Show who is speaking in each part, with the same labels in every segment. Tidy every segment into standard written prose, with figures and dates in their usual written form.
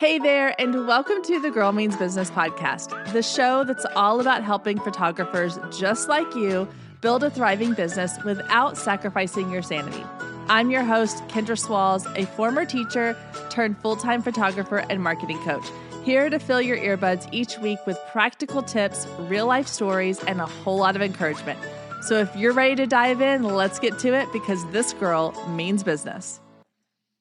Speaker 1: Hey there, and welcome to the Girl Means Business podcast, the show that's all about helping photographers just like you build a thriving business without sacrificing your sanity. I'm your host, Kendra Swalls, a former teacher turned full-time photographer and marketing coach, here to fill your earbuds each week with practical tips, real-life stories, and a whole lot of encouragement. So if you're ready to dive in, let's get to it because this girl means business.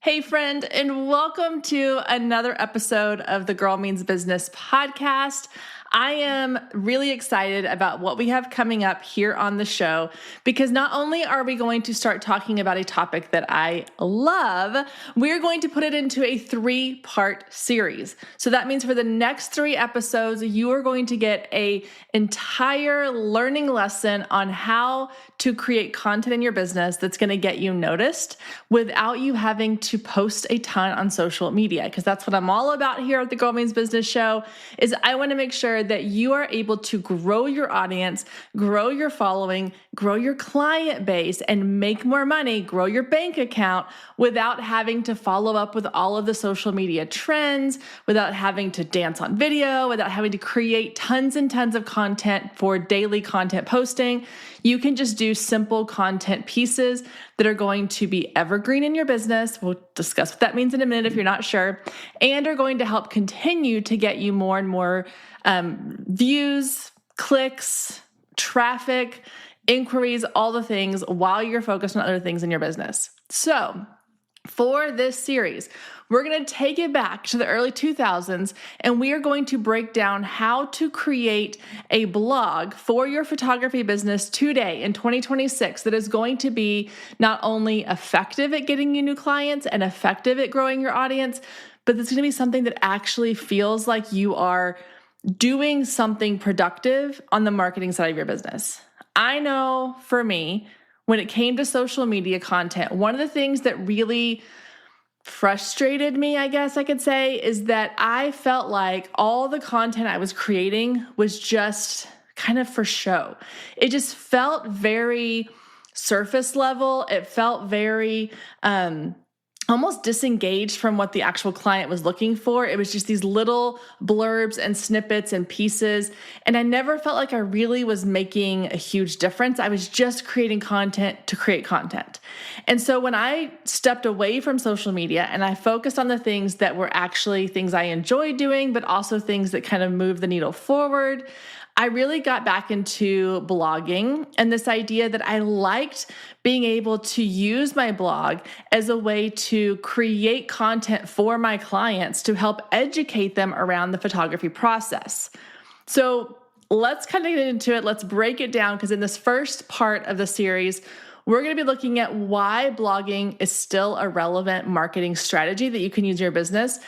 Speaker 1: Hey friend, and welcome to another episode of the Girl Means Business podcast. I am really excited about what we have coming up here on the show because not only are we going to start talking about a topic that I love, we're going to put it into a 3-part series. So that means for the next 3 episodes, you are going to get an entire learning lesson on how to create content in your business that's going to get you noticed without you having to post a ton on social media. Because that's what I'm all about here at the Girl Means Business Show, is I want to make sure that you are able to grow your audience, grow your following, grow your client base, and make more money, grow your bank account without having to follow up with all of the social media trends, without having to dance on video, without having to create tons and tons of content for daily content posting. You can just do simple content pieces that are going to be evergreen in your business. We'll discuss what that means in a minute if you're not sure, and are going to help continue to get you more and more views, clicks, traffic, inquiries, all the things while you're focused on other things in your business. So for this series, we're going to take it back to the early 2000s, and we are going to break down how to create a blog for your photography business today in 2026 that is going to be not only effective at getting you new clients and effective at growing your audience, but it's going to be something that actually feels like you are doing something productive on the marketing side of your business. I know for me, when it came to social media content, one of the things that really frustrated me, I guess I could say, is that I felt like all the content I was creating was just kind of for show. It just felt very surface level. It felt very almost disengaged from what the actual client was looking for. It was just these little blurbs and snippets and pieces. And I never felt like I really was making a huge difference. I was just creating content to create content. And so when I stepped away from social media and I focused on the things that were actually things I enjoyed doing, but also things that kind of moved the needle forward, I really got back into blogging and this idea that I liked being able to use my blog as a way to create content for my clients to help educate them around the photography process. So let's kind of get into it. Let's break it down because in this first part of the series, we're going to be looking at why blogging is still a relevant marketing strategy that you can use in your business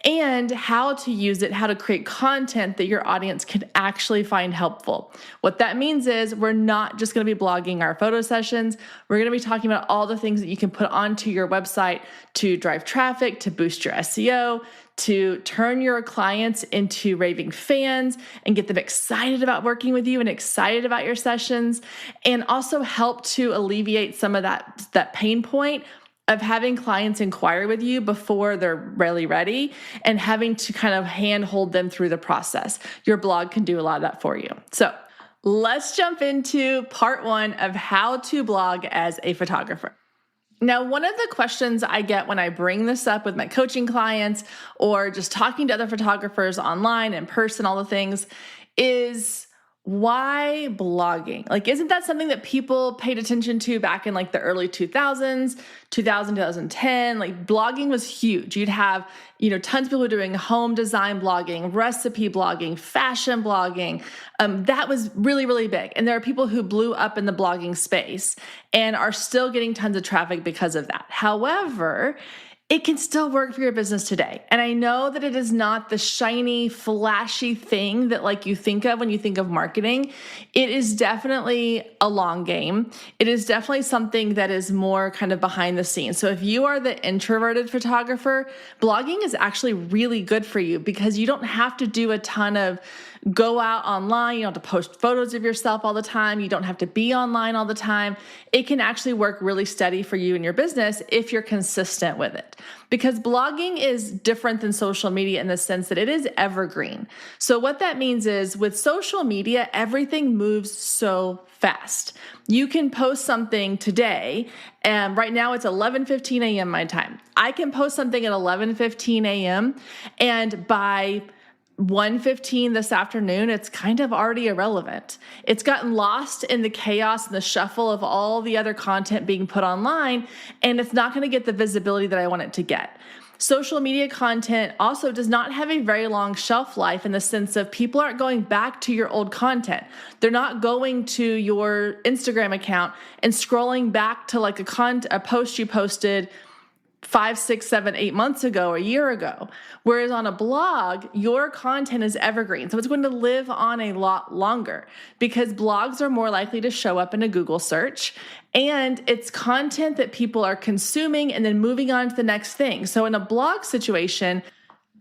Speaker 1: and how to use it, how to create content that your audience can actually find helpful. What that means is we're not just going to be blogging our photo sessions. We're going to be talking about all the things that you can put onto your website to drive traffic, to boost your SEO, to turn your clients into raving fans and get them excited about working with you and excited about your sessions, and also help to alleviate some of that pain point of having clients inquire with you before they're really ready and having to kind of handhold them through the process. Your blog can do a lot of that for you. So let's jump into part 1 of how to blog as a photographer. Now, one of the questions I get when I bring this up with my coaching clients or just talking to other photographers online, in person, all the things, is why blogging? Like, isn't that something that people paid attention to back in like the early 2000s, 2010? Like, blogging was huge. You'd have, tons of people doing home design blogging, recipe blogging, fashion blogging. That was really, really big. And there are people who blew up in the blogging space and are still getting tons of traffic because of that. However, it can still work for your business today. And I know that it is not the shiny, flashy thing that like you think of when you think of marketing. It is definitely a long game. It is definitely something that is more kind of behind the scenes. So if you are the introverted photographer, blogging is actually really good for you because you don't have to do a ton of go out online. You don't have to post photos of yourself all the time. You don't have to be online all the time. It can actually work really steady for you and your business if you're consistent with it. Because blogging is different than social media in the sense that it is evergreen. So what that means is with social media, everything moves so fast. You can post something today, and right now it's 11:15 a.m. my time. I can post something at 11:15 a.m. and by 1:15 this afternoon, it's kind of already irrelevant. It's gotten lost in the chaos and the shuffle of all the other content being put online, and it's not going to get the visibility that I want it to get. Social media content also does not have a very long shelf life in the sense of people aren't going back to your old content. They're not going to your Instagram account and scrolling back to like a post you posted 5, 6, 7, 8 months ago, a year ago. Whereas on a blog, your content is evergreen. So it's going to live on a lot longer because blogs are more likely to show up in a Google search, and it's content that people are consuming and then moving on to the next thing. So in a blog situation,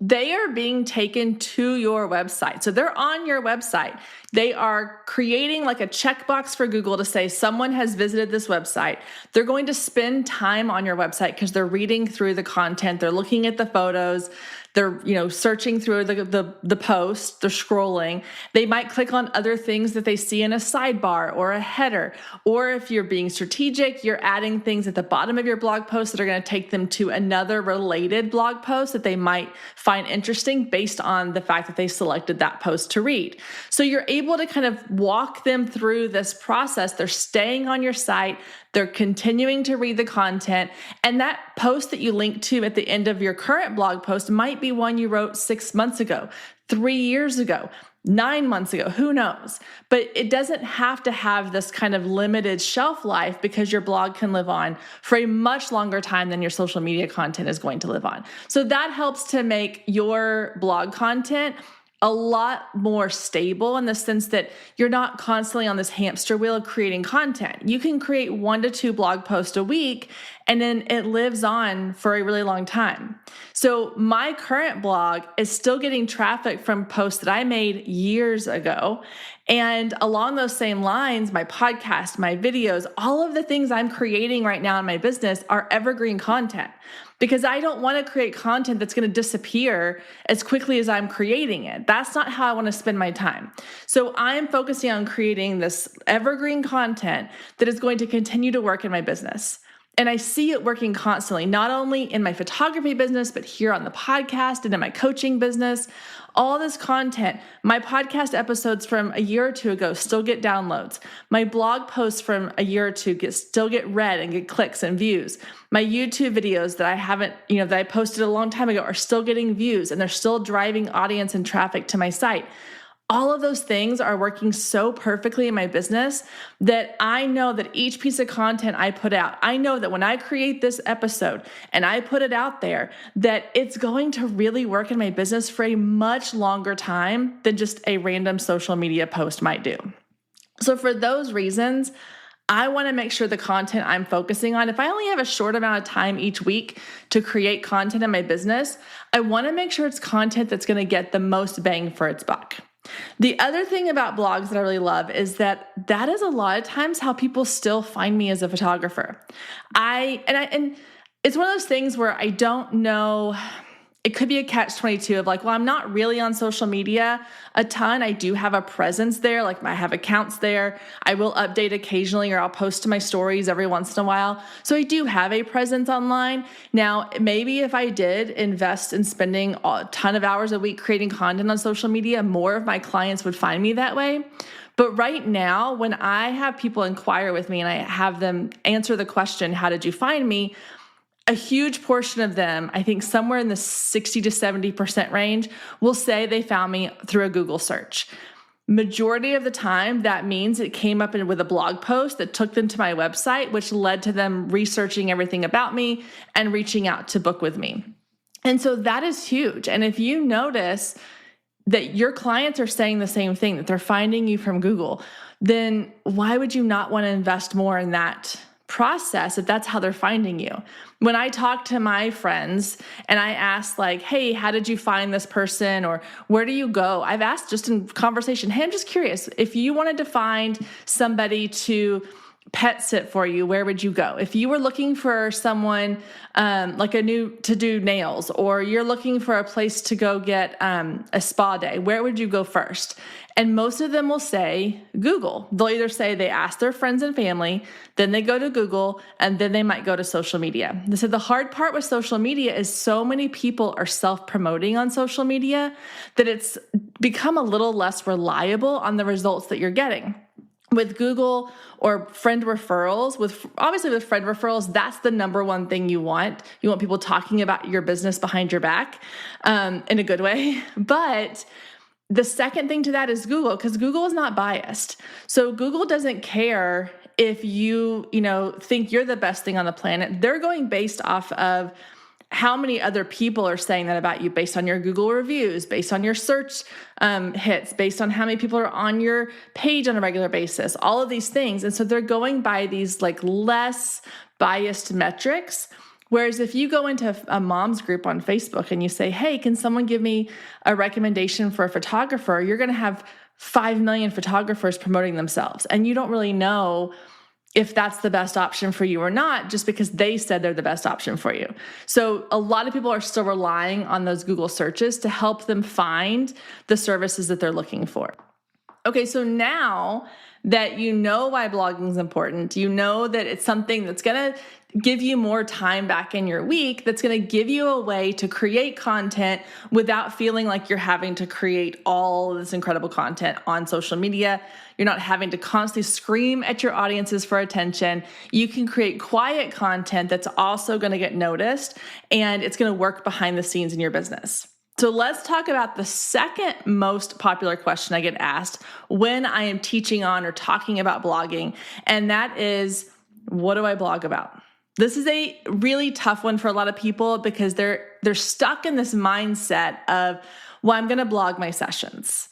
Speaker 1: they are being taken to your website. So they're on your website. They are creating like a checkbox for Google to say someone has visited this website. They're going to spend time on your website because they're reading through the content. They're looking at the photos. They're, searching through the post. They're scrolling. They might click on other things that they see in a sidebar or a header. Or if you're being strategic, you're adding things at the bottom of your blog post that are going to take them to another related blog post that they might find interesting based on the fact that they selected that post to read. So you're able to kind of walk them through this process. They're staying on your site. They're continuing to read the content. And that post that you link to at the end of your current blog post might be one you wrote 6 months ago, 3 years ago, 9 months ago, who knows? But it doesn't have to have this kind of limited shelf life because your blog can live on for a much longer time than your social media content is going to live on. So that helps to make your blog content a lot more stable in the sense that you're not constantly on this hamster wheel of creating content. You can create 1 to 2 blog posts a week, and then it lives on for a really long time. So my current blog is still getting traffic from posts that I made years ago. And along those same lines, my podcast, my videos, all of the things I'm creating right now in my business are evergreen content. Because I don't want to create content that's going to disappear as quickly as I'm creating it. That's not how I want to spend my time. So I'm focusing on creating this evergreen content that is going to continue to work in my business. And I see it working constantly, not only in my photography business, but here on the podcast and in my coaching business. All this content, my podcast episodes from a year or two ago still get downloads. My blog posts from a year or two still get read and get clicks and views. My YouTube videos that I haven't, that I posted a long time ago are still getting views, and they're still driving audience and traffic to my site. All of those things are working so perfectly in my business that I know that each piece of content I put out, I know that when I create this episode and I put it out there, that it's going to really work in my business for a much longer time than just a random social media post might do. So for those reasons, I want to make sure the content I'm focusing on, if I only have a short amount of time each week to create content in my business, I want to make sure it's content that's going to get the most bang for its buck. The other thing about blogs that I really love is that is a lot of times how people still find me as a photographer. And it's one of those things where I don't know. It could be a catch-22 of like, well, I'm not really on social media a ton. I do have a presence there. Like I have accounts there. I will update occasionally, or I'll post to my stories every once in a while. So I do have a presence online. Now, maybe if I did invest in spending a ton of hours a week creating content on social media, more of my clients would find me that way. But right now, when I have people inquire with me and I have them answer the question, how did you find me? A huge portion of them, I think somewhere in the 60 to 70% range, will say they found me through a Google search. Majority of the time, that means it came up with a blog post that took them to my website, which led to them researching everything about me and reaching out to book with me. And so that is huge. And if you notice that your clients are saying the same thing, that they're finding you from Google, then why would you not want to invest more in that process if that's how they're finding you. When I talk to my friends and I ask like, hey, how did you find this person? Or where do you go? I've asked just in conversation, hey, I'm just curious, if you wanted to find somebody to pet sit for you, where would you go? If you were looking for someone to do nails, or you're looking for a place to go get a spa day, where would you go first? And most of them will say Google. They'll either say they ask their friends and family, then they go to Google, and then they might go to social media. They said the hard part with social media is so many people are self-promoting on social media that it's become a little less reliable on the results that you're getting. With Google or friend referrals, with friend referrals, that's the number one thing you want. You want people talking about your business behind your back in a good way. But the second thing to that is Google, because Google is not biased. So Google doesn't care if you think you're the best thing on the planet. They're going based off of how many other people are saying that about you, based on your Google reviews, based on your search hits, based on how many people are on your page on a regular basis, all of these things. And so they're going by these like less biased metrics. Whereas if you go into a mom's group on Facebook and you say, hey, can someone give me a recommendation for a photographer? You're going to have 5 million photographers promoting themselves. And you don't really know if that's the best option for you or not, just because they said they're the best option for you. So a lot of people are still relying on those Google searches to help them find the services that they're looking for. Okay, so now that you know why blogging is important, you know that it's something that's going to give you more time back in your week, that's going to give you a way to create content without feeling like you're having to create all this incredible content on social media. You're not having to constantly scream at your audiences for attention. You can create quiet content that's also going to get noticed, and it's going to work behind the scenes in your business. So let's talk about the second most popular question I get asked when I am teaching on or talking about blogging, and that is, what do I blog about? This is a really tough one for a lot of people because they're stuck in this mindset of, well, I'm going to blog my sessions.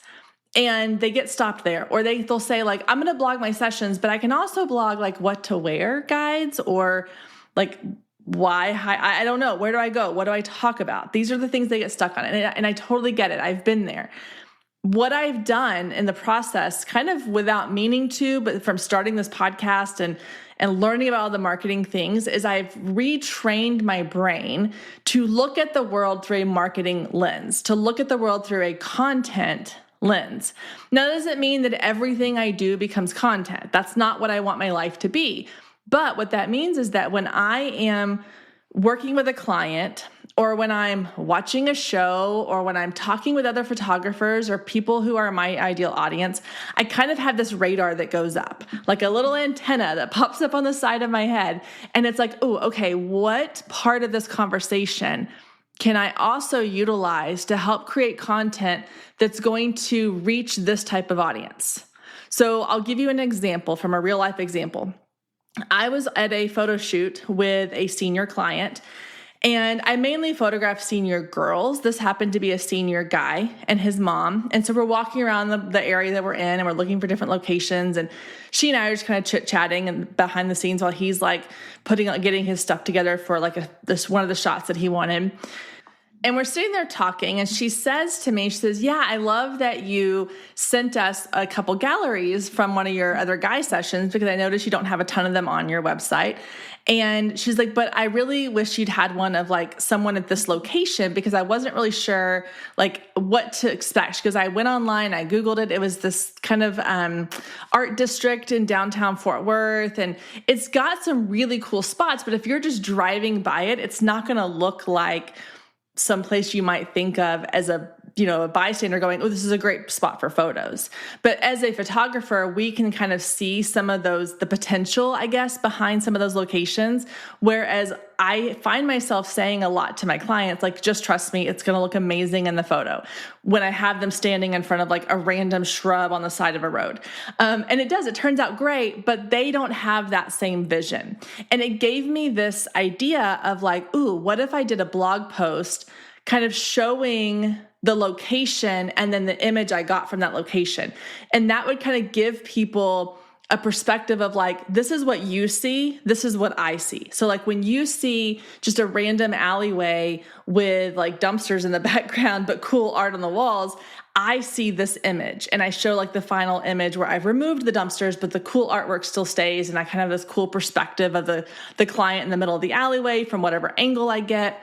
Speaker 1: And they get stopped there. Or they'll say like, I'm going to blog my sessions, but I can also blog like what to wear guides, or like why, I don't know. Where do I go? What do I talk about? These are the things they get stuck on. And I totally get it. I've been there. What I've done in the process, kind of without meaning to, but from starting this podcast and learning about all the marketing things, is I've retrained my brain to look at the world through a marketing lens, to look at the world through a content lens. Now, that doesn't mean that everything I do becomes content. That's not what I want my life to be. But what that means is that when I am working with a client, or when I'm watching a show, or when I'm talking with other photographers or people who are my ideal audience, I kind of have this radar that goes up, like a little antenna that pops up on the side of my head. And it's like, oh, okay, what part of this conversation can I also utilize to help create content that's going to reach this type of audience? So I'll give you an example from a real life example. I was at a photo shoot with a senior client, and I mainly photograph senior girls. This happened to be a senior guy and his mom. And so we're walking around the area that we're in, and we're looking for different locations. And she and I are just kind of chit-chatting and behind the scenes while he's like getting his stuff together for like one of the shots that he wanted. And we're sitting there talking, and she says to me, she says, yeah, I love that you sent us a couple galleries from one of your other guy sessions, because I noticed you don't have a ton of them on your website. And she's like, but I really wish you'd had one of like someone at this location, because I wasn't really sure like what to expect. Because I went online, I Googled it. It was this kind of art district in downtown Fort Worth. And it's got some really cool spots, but if you're just driving by it, it's not going to look like someplace you might think of as a bystander going, oh, this is a great spot for photos. But as a photographer, we can kind of see some of the potential, I guess, behind some of those locations. Whereas I find myself saying a lot to my clients, like, just trust me, it's going to look amazing in the photo, when I have them standing in front of like a random shrub on the side of a road. And it turns out great, but they don't have that same vision. And it gave me this idea of like, ooh, what if I did a blog post kind of showing the location and then the image I got from that location? And that would kind of give people a perspective of like, this is what you see, this is what I see. So like when you see just a random alleyway with like dumpsters in the background, but cool art on the walls, I see this image, and I show like the final image where I've removed the dumpsters, but the cool artwork still stays. And I kind of have this cool perspective of the client in the middle of the alleyway from whatever angle I get.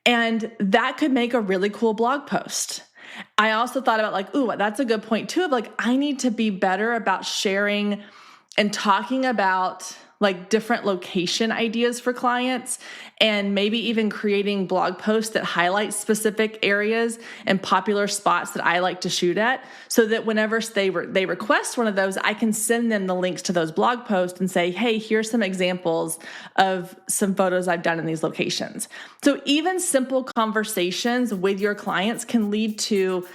Speaker 1: And that could make a really cool blog post. I also thought about like, ooh, that's a good point too, of like, I need to be better about sharing and talking about like different location ideas for clients, and maybe even creating blog posts that highlight specific areas and popular spots that I like to shoot at, so that whenever they request one of those, I can send them the links to those blog posts and say, hey, here's some examples of some photos I've done in these locations. So even simple conversations with your clients can lead to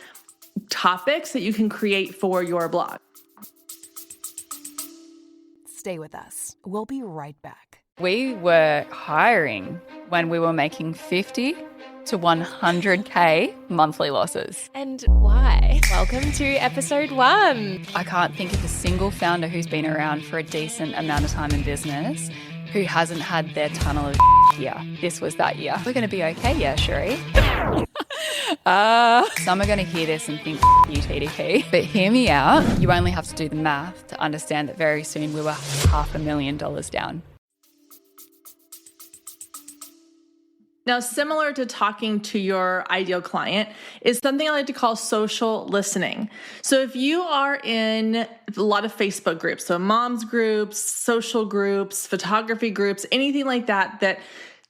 Speaker 1: topics that you can create for your blog.
Speaker 2: Stay with us. We'll be right back.
Speaker 3: We were hiring when we were making 50 to 100K monthly losses.
Speaker 4: And why? Welcome to episode 1.
Speaker 3: I can't think of a single founder who's been around for a decent amount of time in business who hasn't had their tunnel of year. This was that year. We're going to be okay, yeah, Sheree. Some are going to hear this and think, you TDP. But hear me out. You only have to do the math to understand that very soon we were $500,000 down.
Speaker 1: Now, similar to talking to your ideal client is something I like to call social listening. So if you are in a lot of Facebook groups, so moms groups, social groups, photography groups, anything like that, that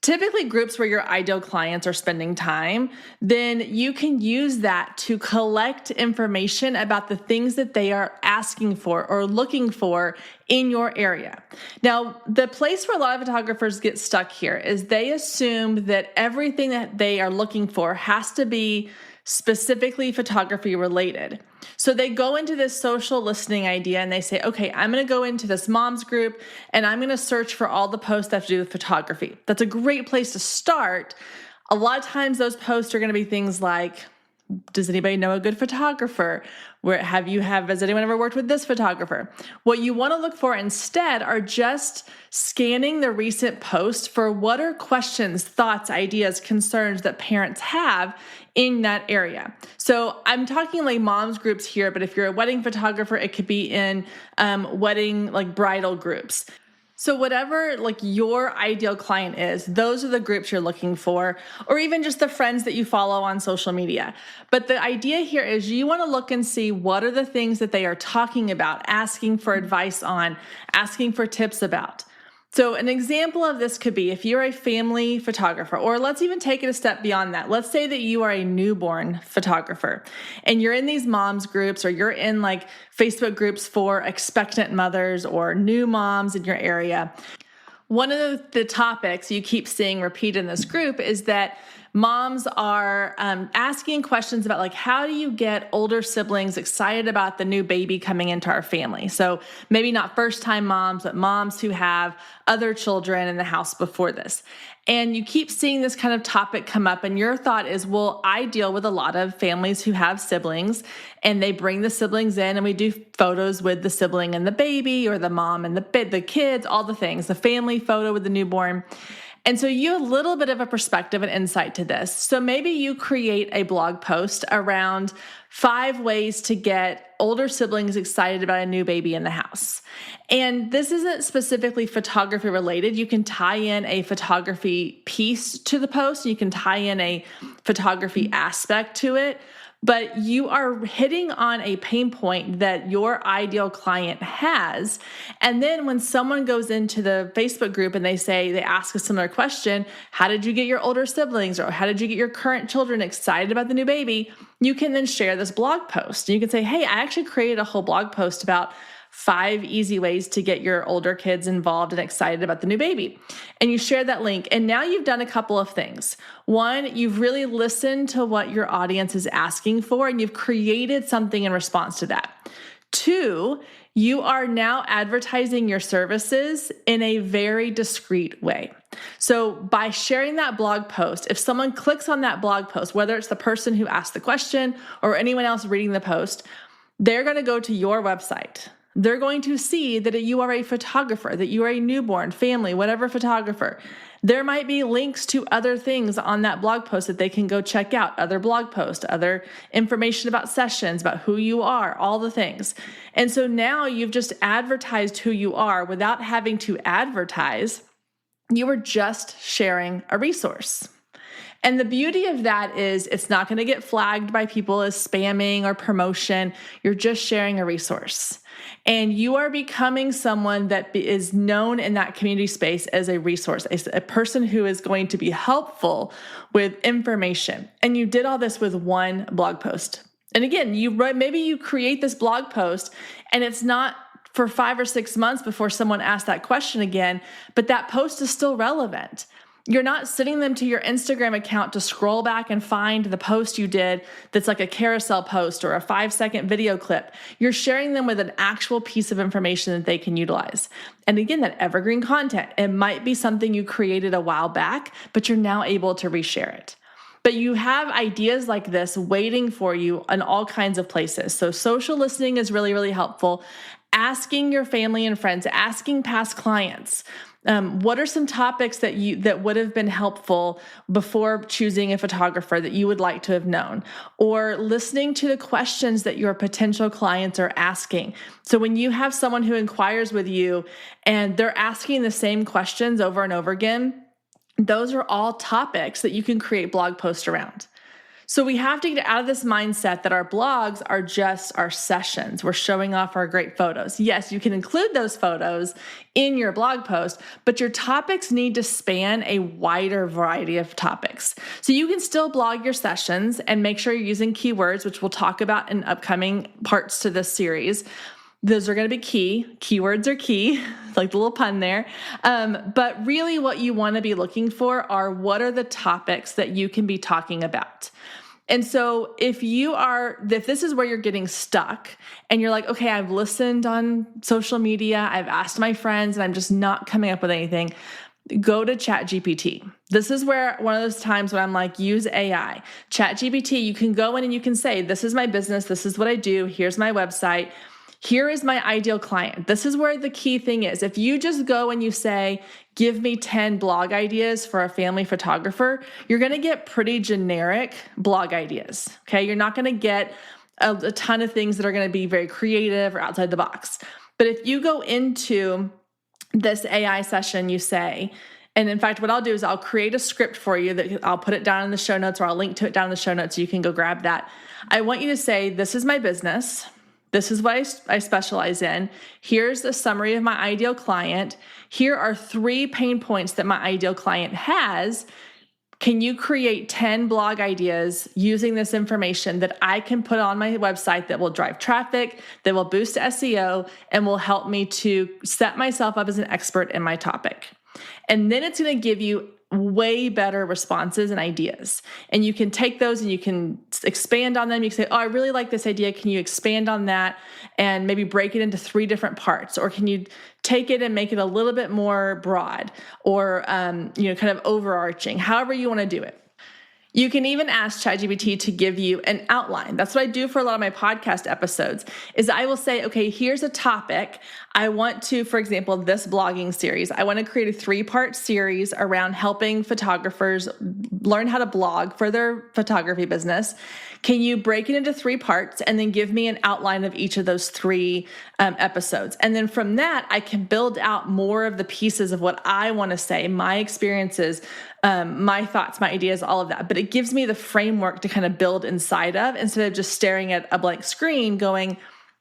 Speaker 1: typically groups where your ideal clients are spending time, then you can use that to collect information about the things that they are asking for or looking for in your area. Now, the place where a lot of photographers get stuck here is they assume that everything that they are looking for has to be specifically photography related. So they go into this social listening idea and they say, okay, I'm going to go into this mom's group and I'm going to search for all the posts that have to do with photography. That's a great place to start. A lot of times those posts are going to be things like, does anybody know a good photographer? Has anyone ever worked with this photographer? What you want to look for instead are just scanning the recent posts for what are questions, thoughts, ideas, concerns that parents have in that area. So I'm talking like moms groups here, but if you're a wedding photographer, it could be in wedding, like bridal groups. So whatever like your ideal client is, those are the groups you're looking for, or even just the friends that you follow on social media. But the idea here is you want to look and see what are the things that they are talking about, asking for advice on, asking for tips about. So an example of this could be if you're a family photographer, or let's even take it a step beyond that. Let's say that you are a newborn photographer and you're in these moms groups, or you're in like Facebook groups for expectant mothers or new moms in your area. One of the topics you keep seeing repeat in this group is that moms are asking questions about like, how do you get older siblings excited about the new baby coming into our family? So maybe not first-time moms, but moms who have other children in the house before this. And you keep seeing this kind of topic come up, and your thought is, well, I deal with a lot of families who have siblings, and they bring the siblings in, and we do photos with the sibling and the baby, or the mom and the kids, all the things, the family photo with the newborn. And so you have a little bit of a perspective and insight to this. So maybe you create a blog post around 5 ways to get older siblings excited about a new baby in the house. And this isn't specifically photography related. You can tie in a photography piece to the post. You can tie in a photography aspect to it. But you are hitting on a pain point that your ideal client has. And then when someone goes into the Facebook group and they ask a similar question, how did you get your older siblings, or how did you get your current children excited about the new baby? You can then share this blog post. You can say, hey, I actually created a whole blog post about 5 easy ways to get your older kids involved and excited about the new baby. And you share that link. And now you've done a couple of things. One, you've really listened to what your audience is asking for, and you've created something in response to that. 2, you are now advertising your services in a very discreet way. So by sharing that blog post, if someone clicks on that blog post, whether it's the person who asked the question or anyone else reading the post, they're going to go to your website. They're going to see that you are a photographer, that you are a newborn, family, whatever photographer. There might be links to other things on that blog post that they can go check out, other blog posts, other information about sessions, about who you are, all the things. And so now you've just advertised who you are without having to advertise. You are just sharing a resource. And the beauty of that is it's not going to get flagged by people as spamming or promotion. You're just sharing a resource. And you are becoming someone that is known in that community space as a resource, a person who is going to be helpful with information. And you did all this with one blog post. And again, maybe you create this blog post and it's not for 5 or 6 months before someone asks that question again, but that post is still relevant. You're not sending them to your Instagram account to scroll back and find the post you did that's like a carousel post or a 5-second video clip. You're sharing them with an actual piece of information that they can utilize. And again, that evergreen content, it might be something you created a while back, but you're now able to reshare it. But you have ideas like this waiting for you in all kinds of places. So social listening is really, really helpful. Asking your family and friends, asking past clients, what are some topics that would have been helpful before choosing a photographer that you would like to have known? Or listening to the questions that your potential clients are asking. So when you have someone who inquires with you and they're asking the same questions over and over again, those are all topics that you can create blog posts around. So we have to get out of this mindset that our blogs are just our sessions. We're showing off our great photos. Yes, you can include those photos in your blog post, but your topics need to span a wider variety of topics. So you can still blog your sessions and make sure you're using keywords, which we'll talk about in upcoming parts to this series. Those are going to be key. Keywords are key, like the little pun there. But really what you want to be looking for are what are the topics that you can be talking about. And so if this is where you're getting stuck and you're like, okay, I've listened on social media, I've asked my friends, and I'm just not coming up with anything, go to ChatGPT. This is where one of those times when I'm like, use AI. ChatGPT, you can go in and you can say, this is my business, this is what I do, here's my website. Here is my ideal client. This is where the key thing is. If you just go and you say, give me 10 blog ideas for a family photographer, you're going to get pretty generic blog ideas. Okay. You're not going to get a ton of things that are going to be very creative or outside the box. But if you go into this AI session, you say, and in fact, what I'll do is I'll create a script for you that I'll put it down in the show notes, or I'll link to it down in the show notes so you can go grab that. I want you to say, this is my business. This is what I specialize in. Here's a summary of my ideal client. Here are 3 pain points that my ideal client has. Can you create 10 blog ideas using this information that I can put on my website that will drive traffic, that will boost SEO, and will help me to set myself up as an expert in my topic? And then it's going to give you way better responses and ideas. And you can take those and you can expand on them. You can say, oh, I really like this idea. Can you expand on that and maybe break it into 3 different parts? Or can you take it and make it a little bit more broad or, kind of overarching, however you want to do it. You can even ask ChatGPT to give you an outline. That's what I do for a lot of my podcast episodes, is I will say, okay, here's a topic. I want to, for example, this blogging series, I want to create a 3-part series around helping photographers learn how to blog for their photography business. Can you break it into 3 parts and then give me an outline of each of those 3 episodes? And then from that, I can build out more of the pieces of what I want to say, my experiences, my thoughts, my ideas, all of that. But it gives me the framework to kind of build inside of, instead of just staring at a blank screen going,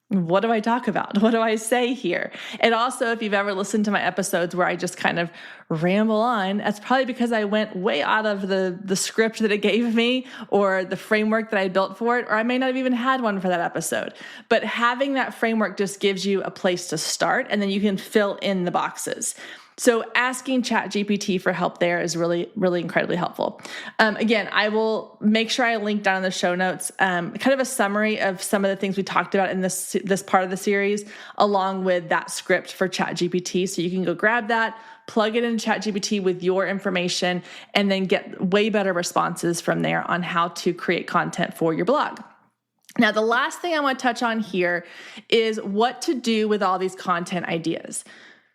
Speaker 1: what do I talk about? What do I say here? And also, if you've ever listened to my episodes where I just kind of ramble on, that's probably because I went way out of the script that it gave me or the framework that I built for it, or I may not have even had one for that episode. But having that framework just gives you a place to start, and then you can fill in the boxes. So asking ChatGPT for help there is really, really incredibly helpful. Again, I will make sure I link down in the show notes, kind of a summary of some of the things we talked about in this part of the series, along with that script for ChatGPT. So you can go grab that, plug it into ChatGPT with your information, and then get way better responses from there on how to create content for your blog. Now, the last thing I want to touch on here is what to do with all these content ideas.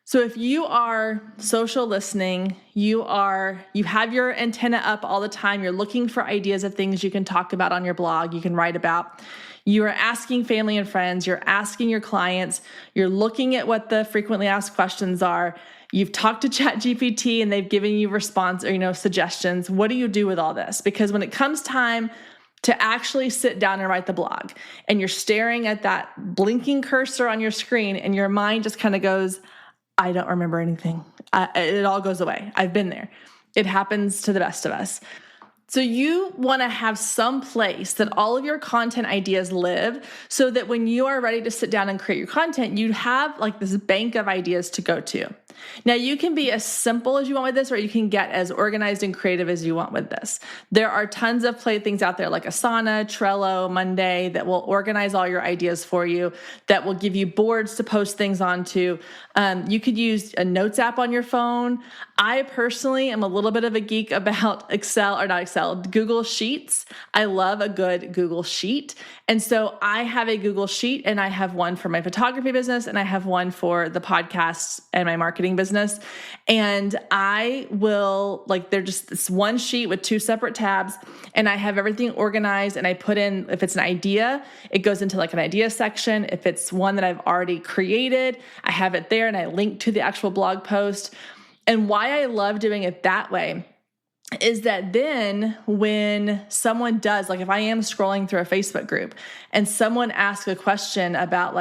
Speaker 1: So if you are social listening, you have your antenna up all the time, you're looking for ideas of things you can talk about on your blog, you can write about, you are asking family and friends, you're asking your clients, you're looking at what the frequently asked questions are, you've talked to ChatGPT and they've given you response or, suggestions. What do you do with all this? Because when it comes time to actually sit down and write the blog and you're staring at that blinking cursor on your screen and your mind just kind of goes, I don't remember anything. It all goes away. I've been there. It happens to the best of us. So you want to have some place that all of your content ideas live so that when you are ready to sit down and create your content, you have like this bank of ideas to go to. Now, you can be as simple as you want with this, or you can get as organized and creative as you want with this. There are tons of things out there like Asana, Trello, Monday that will organize all your ideas for you, that will give you boards to post things onto. You could use a notes app on your phone. I personally am a little bit of a geek about Google Sheets. I love a good Google Sheet. And so I have a Google Sheet, and I have one for my photography business, and I have one for the podcasts and my marketing business. And I will, they're just this one sheet with two separate tabs, and I have everything organized, and I put in, if it's an idea, it goes into an idea section. If it's one that I've already created, I have it there, and I link to the actual blog post. And why I love doing it that way is that then when someone does, if I am scrolling through a Facebook group and someone asks a question about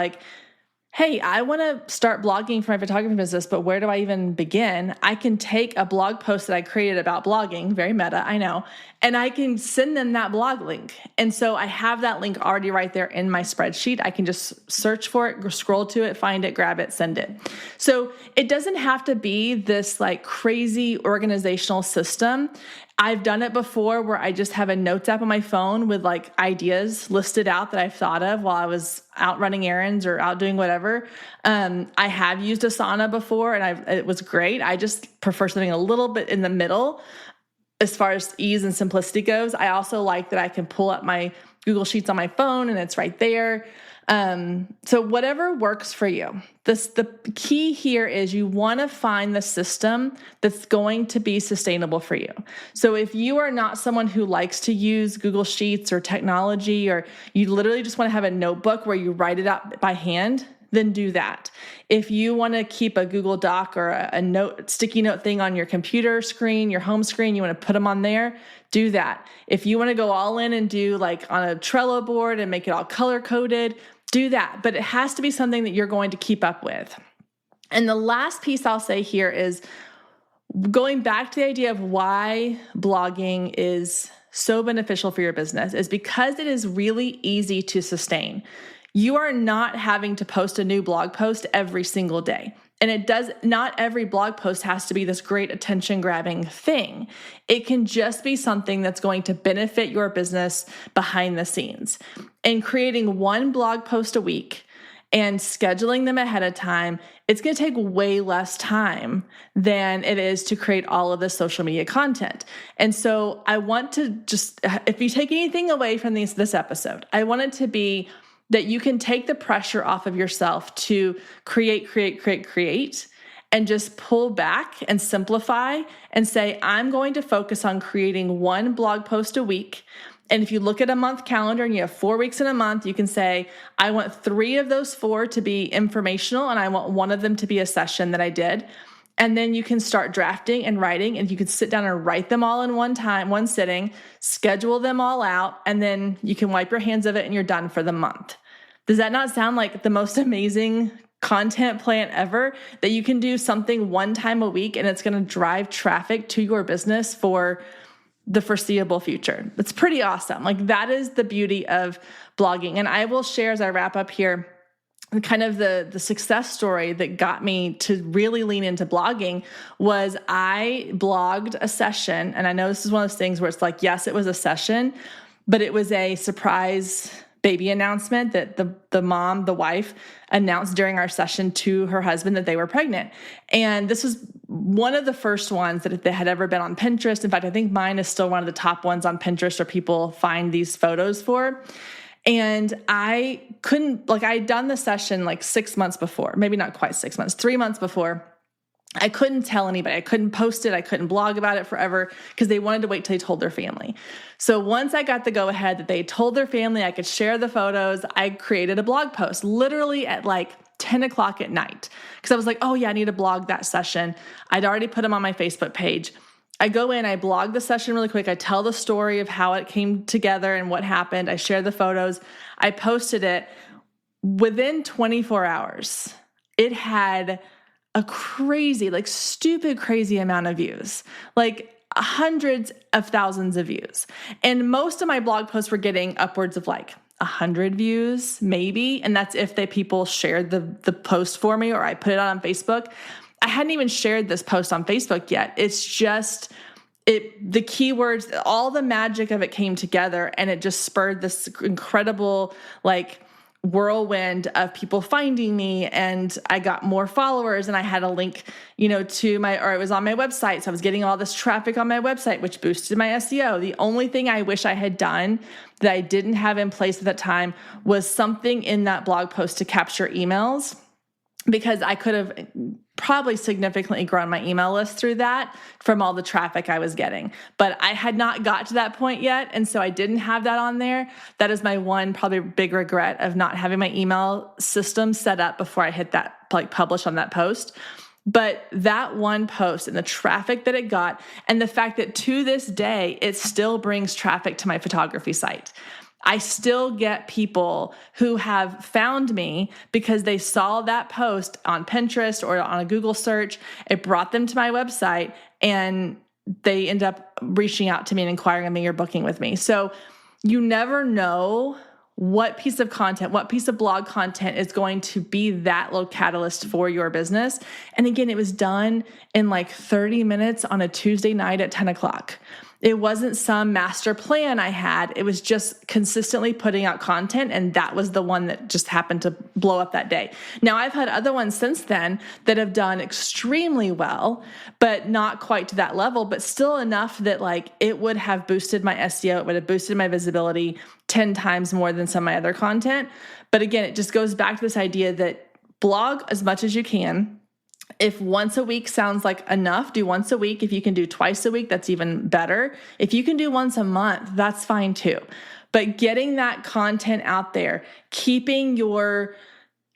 Speaker 1: hey, I want to start blogging for my photography business, but where do I even begin? I can take a blog post that I created about blogging, very meta, I know, and I can send them that blog link. And so I have that link already right there in my spreadsheet. I can just search for it, scroll to it, find it, grab it, send it. So it doesn't have to be this crazy organizational system. I've done it before where I just have a notes app on my phone with ideas listed out that I've thought of while I was out running errands or out doing whatever. I have used Asana before and it was great. I just prefer something a little bit in the middle as far as ease and simplicity goes. I also like that I can pull up my Google Sheets on my phone and it's right there. So whatever works for you. The key here is you want to find the system that's going to be sustainable for you. So if you are not someone who likes to use Google Sheets or technology, or you literally just want to have a notebook where you write it out by hand, then do that. If you want to keep a Google Doc or a sticky note thing on your computer screen, your home screen, you want to put them on there, do that. If you want to go all in and do on a Trello board and make it all color coded, do that. But it has to be something that you're going to keep up with. And the last piece I'll say here is going back to the idea of why blogging is so beneficial for your business is because it is really easy to sustain. You are not having to post a new blog post every single day. And not every blog post has to be this great attention grabbing thing. It can just be something that's going to benefit your business behind the scenes. And creating one blog post a week and scheduling them ahead of time, it's going to take way less time than it is to create all of the social media content. And so I want to just, if you take anything away from this episode, I want it to be that you can take the pressure off of yourself to create, and just pull back and simplify and say, I'm going to focus on creating one blog post a week. And if you look at a month calendar and you have 4 weeks in a month, you can say, I want 3 of those 4 to be informational, and I want 1 of them to be a session that I did. And then you can start drafting and writing, and you can sit down and write them all in one sitting, schedule them all out, and then you can wipe your hands of it and you're done for the month. Does that not sound like the most amazing content plan ever? That you can do something one time a week and it's going to drive traffic to your business for the foreseeable future. It's pretty awesome. That is the beauty of blogging. And I will share as I wrap up here kind of the success story that got me to really lean into blogging was I blogged a session. And I know this is one of those things where it's yes, it was a session, but it was a surprise baby announcement that the wife announced during our session to her husband that they were pregnant. And this was one of the first ones that had ever been on Pinterest. In fact, I think mine is still one of the top ones on Pinterest where people find these photos for. And I couldn't, like, I had done the session like 6 months before, maybe not quite 6 months, 3 months before. I couldn't tell anybody. I couldn't post it. I couldn't blog about it forever because they wanted to wait till they told their family. So once I got the go ahead that they told their family I could share the photos, I created a blog post literally at like 10 o'clock at night because I was like, oh yeah, I need to blog that session. I'd already put them on my Facebook page. I go in, I blog the session really quick. I tell the story of how it came together and what happened. I share the photos. I posted it. Within 24 hours, it had a crazy, like stupid crazy amount of views, like hundreds of thousands of views. And most of my blog posts were getting upwards of like 100 views, maybe. And that's if people shared the post for me or I put it on Facebook. I hadn't even shared this post on Facebook yet. It's just the keywords, all the magic of it came together and it just spurred this incredible like whirlwind of people finding me, and I got more followers, and I had a link, to or it was on my website. So I was getting all this traffic on my website, which boosted my SEO. The only thing I wish I had done that I didn't have in place at that time was something in that blog post to capture emails, because I could have probably significantly grown my email list through that from all the traffic I was getting. But I had not got to that point yet, and so I didn't have that on there. That is my one probably big regret of not having my email system set up before I hit that, like, publish on that post. But that one post and the traffic that it got, and the fact that to this day, it still brings traffic to my photography site. I still get people who have found me because they saw that post on Pinterest or on a Google search. It brought them to my website, and they end up reaching out to me and inquiring of me or booking with me. So you never know what piece of content, what piece of blog content is going to be that little catalyst for your business. And again, it was done in like 30 minutes on a Tuesday night at 10 o'clock. It wasn't some master plan I had. It was just consistently putting out content, and that was the one that just happened to blow up that day. Now, I've had other ones since then that have done extremely well, but not quite to that level, but still enough that like it would have boosted my SEO. It would have boosted my visibility 10 times more than some of my other content. But again, it just goes back to this idea that blog as much as you can. If once a week sounds like enough, do once a week. If you can do twice a week, that's even better. If you can do once a month, that's fine too. But getting that content out there, keeping your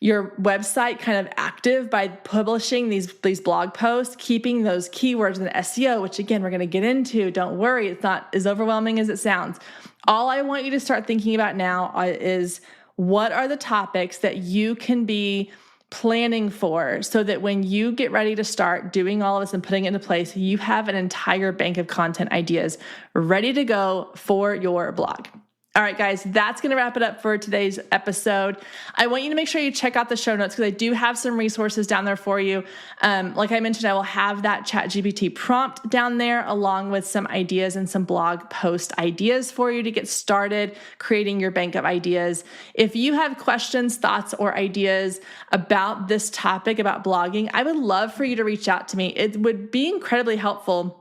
Speaker 1: website kind of active by publishing these blog posts, keeping those keywords in SEO, which again, we're going to get into. Don't worry, it's not as overwhelming as it sounds. All I want you to start thinking about now is what are the topics that you can be planning for, so that when you get ready to start doing all of this and putting it into place, you have an entire bank of content ideas ready to go for your blog. All right, guys, that's going to wrap it up for today's episode. I want you to make sure you check out the show notes because I do have some resources down there for you. Like I mentioned, I will have that ChatGPT prompt down there along with some ideas and some blog post ideas for you to get started creating your bank of ideas. If you have questions, thoughts, or ideas about this topic, about blogging, I would love for you to reach out to me. It would be incredibly helpful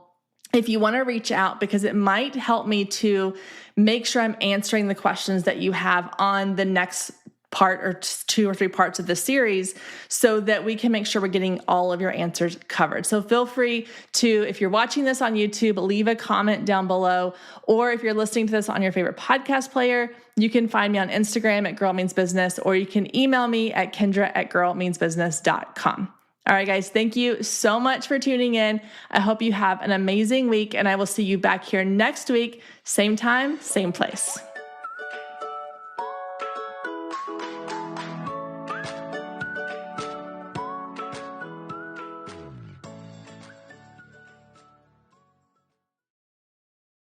Speaker 1: if you want to reach out, because it might help me to make sure I'm answering the questions that you have on the next part or 2 or 3 parts of the series, so that we can make sure we're getting all of your answers covered. So feel free to, if you're watching this on YouTube, leave a comment down below, or if you're listening to this on your favorite podcast player, you can find me on Instagram at Girl Means Business, or you can email me at kendra@girlmeansbusiness.com. All right, guys, thank you so much for tuning in. I hope you have an amazing week, and I will see you back here next week, same time, same place.